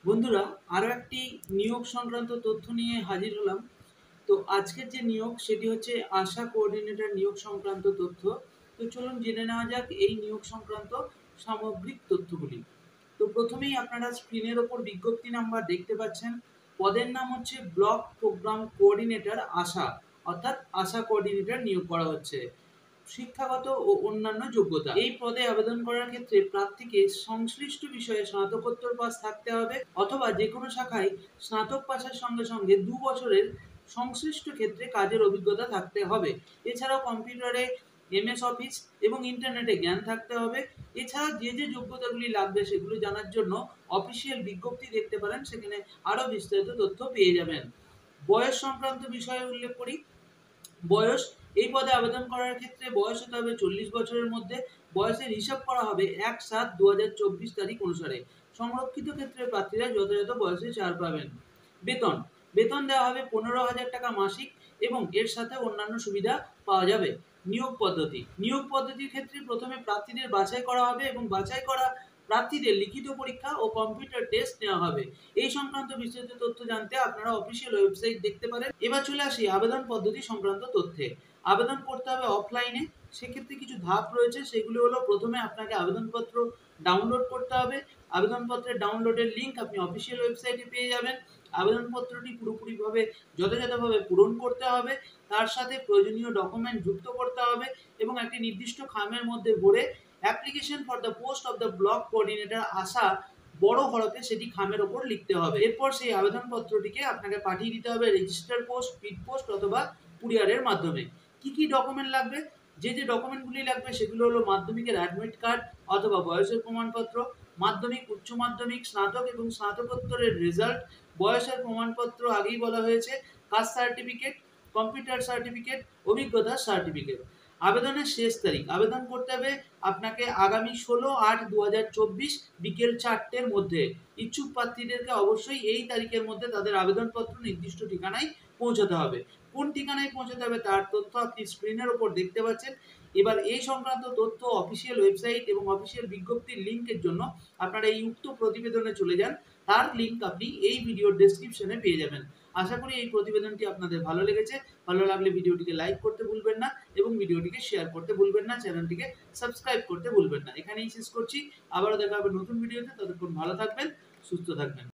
বন্ধুরা, আরও একটি নিয়োগ সংক্রান্ত তথ্য নিয়ে হাজির হলাম। তো আজকের যে নিয়োগ সেটি হচ্ছে আশা কোঅর্ডিনেটর নিয়োগ সংক্রান্ত তথ্য। তো চলুন জেনে নেওয়া যাক এই নিয়োগ সংক্রান্ত সামগ্রিক তথ্যগুলি। তো প্রথমেই আপনারা স্ক্রিনের ওপর বিজ্ঞপ্তি নাম্বার দেখতে পাচ্ছেন। পদের নাম হচ্ছে ব্লক প্রোগ্রাম কোঅর্ডিনেটর আশা, অর্থাৎ আশা কোঅর্ডিনেটর নিয়োগ করা হচ্ছে। শিক্ষাগত ও অন্যান্য যোগ্যতা, এই পদে আবেদন করার ক্ষেত্রে প্রার্থীকে সংশ্লিষ্ট বিষয়ে স্নাতকোত্তর পাস থাকতে হবে অথবা যে কোনো শাখায় স্নাতক পাশের সঙ্গে সঙ্গে 2 বছরের সংশ্লিষ্ট ক্ষেত্রে কাজের অভিজ্ঞতা থাকতে হবে। এছাড়াও কম্পিউটারে এমএস অফিস এবং ইন্টারনেটে জ্ঞান থাকতে হবে। এছাড়া যে যে যোগ্যতাগুলি লাগবে সেগুলো জানার জন্য অফিসিয়াল বিজ্ঞপ্তি দেখতে পারেন, সেখানে আরও বিস্তারিত তথ্য পেয়ে যাবেন। বয়স সংক্রান্ত বিষয়ে উল্লেখ করি। বয়স, এই পদে আবেদন করার ক্ষেত্রে বয়স হতে হবে 40 বছরের মধ্যে। বয়সের হিসাব করা হবে 1/7/2024 তারিখ অনুসারে। সংরক্ষিত ক্ষেত্রে প্রার্থীরা যথাযথ বয়সে ছাড় পাবেন। বেতন, বেতন দেওয়া হবে 15,000 টাকা মাসিক এবং এর সাথে অন্যান্য সুবিধা পাওয়া যাবে। নিয়োগ পদ্ধতি, নিয়োগ পদ্ধতির ক্ষেত্রে প্রথমে প্রার্থীদের বাছাই করা হবে এবং বাছাই করা প্রার্থীদের লিখিত পরীক্ষা ও কম্পিউটার টেস্ট নেওয়া হবে। এই সংক্রান্ত বিস্তারিত তথ্য জানতে আপনারা অফিসিয়াল ওয়েবসাইট দেখতে পারেন। এবার চলে আসি আবেদন পদ্ধতি সংক্রান্ত তথ্যে। আবেদন করতে হবে অফলাইনে। সেক্ষেত্রে কিছু ধাপ রয়েছে, সেগুলো হলো প্রথমে আপনাকে আবেদনপত্র ডাউনলোড করতে হবে। আবেদনপত্রের ডাউনলোডের লিঙ্ক আপনি অফিসিয়াল ওয়েবসাইটে পেয়ে যাবেন। আবেদনপত্রটি পুরোপুরিভাবে যথাযথভাবে পূরণ করতে হবে। তার সাথে প্রয়োজনীয় ডকুমেন্ট যুক্ত করতে হবে এবং একটি নির্দিষ্ট খামের মধ্যে ভরে application for the post of the block coordinator ASHA বড় হরফে সেটি খামের ওপর লিখতে হবে। এরপর সেই আবেদনপত্রটিকে আপনাকে পাঠিয়ে দিতে হবে রেজিস্টার পোস্ট, স্পিড পোস্ট অথবা কুরিয়ারের মাধ্যমে। কি কি ডকুমেন্ট লাগবে? যে যে ডকুমেন্টগুলি লাগবে সেগুলো হলো মাধ্যমিকের অ্যাডমিট কার্ড অথবা বয়সের প্রমাণপত্র, মাধ্যমিক, উচ্চ মাধ্যমিক, স্নাতক এবং স্নাতকোত্তরের রেজাল্ট, বয়সের প্রমাণপত্র আগেই বলা হয়েছে, কাস্ট সার্টিফিকেট, কম্পিউটার সার্টিফিকেট, অভিজ্ঞতার সার্টিফিকেট। আবেদনের শেষ তারিখ, আবেদন করতে হবে আপনাকে আগামী 16/8/2024 বিকেল 4টের মধ্যে। ইচ্ছুক প্রার্থীদেরকে অবশ্যই এই তারিখের মধ্যে তাদের আবেদনপত্র নির্দিষ্ট ঠিকানায় পৌঁছাতে হবে। কোন ঠিকানায় পৌঁছাতে হবে তার তথ্য আপনি স্ক্রিনের ওপর দেখতে পাচ্ছেন। এবার এই সংক্রান্ত তথ্য অফিসিয়াল ওয়েবসাইট এবং অফিসিয়াল বিজ্ঞপ্তির লিঙ্কের জন্য আপনারা এই উক্ত প্রতিবেদনে চলে যান। তার লিঙ্ক আপনি এই ভিডিওর ডেসক্রিপশনে পেয়ে যাবেন। আশা করি এই প্রতিবেদনটি আপনাদের ভালো লেগেছে। ভালো লাগলে ভিডিওটিকে লাইক করতে ভুলবেন না এবং ভিডিওটিকে শেয়ার করতে ভুলবেন না, চ্যানেলটিকে সাবস্ক্রাইব করতে ভুলবেন না। এখানেই শেষ করছি। আবারও দেখা হবে নতুন ভিডিওতে। ততক্ষণ ভালো থাকবেন, সুস্থ থাকবেন।